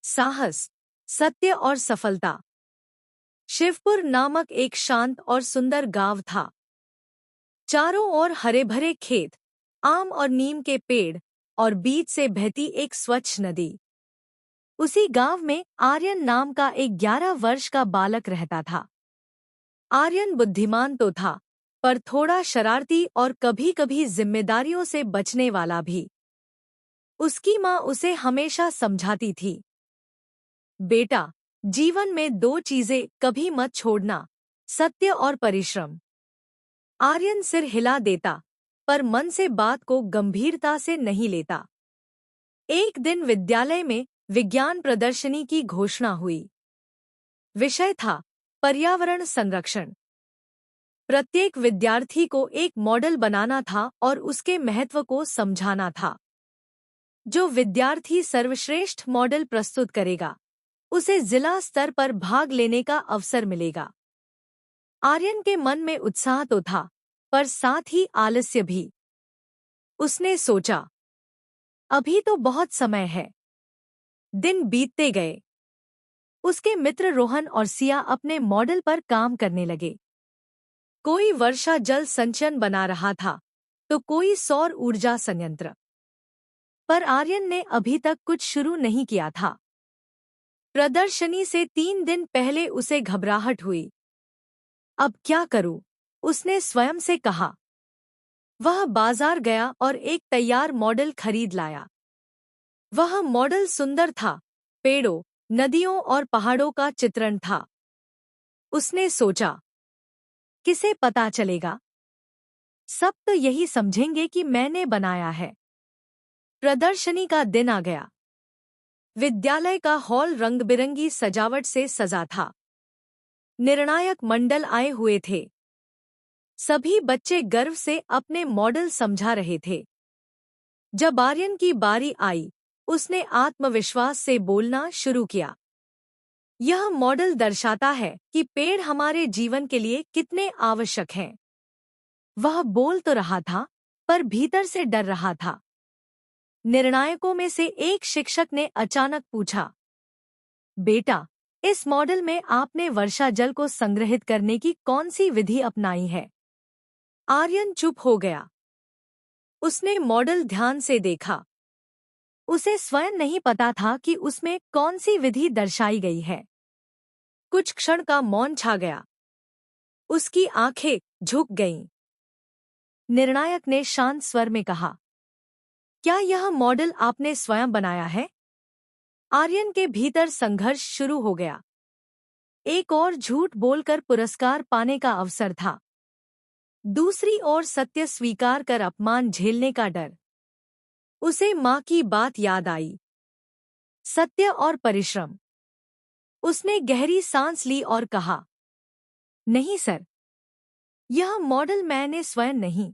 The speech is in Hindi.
साहस, सत्य और सफलता। शिवपुर नामक एक शांत और सुंदर गांव था। चारों ओर हरे भरे खेत, आम और नीम के पेड़ और बीच से बहती एक स्वच्छ नदी। उसी गांव में आर्यन नाम का एक 11 वर्ष का बालक रहता था। आर्यन बुद्धिमान तो था, पर थोड़ा शरारती और कभी-कभी जिम्मेदारियों से बचने वाला भी। उसकी माँ उसे हमेशा समझाती थी, बेटा, जीवन में दो चीजें कभी मत छोड़ना, सत्य और परिश्रम। आर्यन सिर हिला देता, पर मन से बात को गंभीरता से नहीं लेता। एक दिन विद्यालय में विज्ञान प्रदर्शनी की घोषणा हुई। विषय था पर्यावरण संरक्षण। प्रत्येक विद्यार्थी को एक मॉडल बनाना था और उसके महत्व को समझाना था। जो विद्यार्थी सर्वश्रेष्ठ मॉडल प्रस्तुत करेगा, उसे जिला स्तर पर भाग लेने का अवसर मिलेगा। आर्यन के मन में उत्साह तो था, पर साथ ही आलस्य भी। उसने सोचा, अभी तो बहुत समय है। दिन बीतते गए। उसके मित्र रोहन और सिया अपने मॉडल पर काम करने लगे। कोई वर्षा जल संचयन बना रहा था, तो कोई सौर ऊर्जा संयंत्र। पर आर्यन ने अभी तक कुछ शुरू नहीं किया था। प्रदर्शनी से 3 दिन पहले उसे घबराहट हुई। अब क्या करूं? उसने स्वयं से कहा। वह बाजार गया और एक तैयार मॉडल खरीद लाया। वह मॉडल सुंदर था, पेड़ों, नदियों और पहाड़ों का चित्रण था। उसने सोचा, किसे पता चलेगा? सब तो यही समझेंगे कि मैंने बनाया है। प्रदर्शनी का दिन आ गया। विद्यालय का हॉल रंग-बिरंगी सजावट से सजा था। निर्णायक मंडल आए हुए थे। सभी बच्चे गर्व से अपने मॉडल समझा रहे थे। जब आर्यन की बारी आई, उसने आत्मविश्वास से बोलना शुरू किया। यह मॉडल दर्शाता है कि पेड़ हमारे जीवन के लिए कितने आवश्यक हैं। वह बोल तो रहा था, पर भीतर से डर रहा था। निर्णायकों में से एक शिक्षक ने अचानक पूछा, बेटा, इस मॉडल में आपने वर्षा जल को संग्रहित करने की कौन सी विधि अपनाई है? आर्यन चुप हो गया। उसने मॉडल ध्यान से देखा। उसे स्वयं नहीं पता था कि उसमें कौन सी विधि दर्शाई गई है। कुछ क्षण का मौन छा गया। उसकी आंखें झुक गईं। निर्णायक ने शांत स्वर में कहा, क्या यह मॉडल आपने स्वयं बनाया है? आर्यन के भीतर संघर्ष शुरू हो गया। एक ओर झूठ बोलकर पुरस्कार पाने का अवसर था, दूसरी ओर सत्य स्वीकार कर अपमान झेलने का डर। उसे माँ की बात याद आई, सत्य और परिश्रम। उसने गहरी सांस ली और कहा, नहीं सर, यह मॉडल मैंने स्वयं नहीं,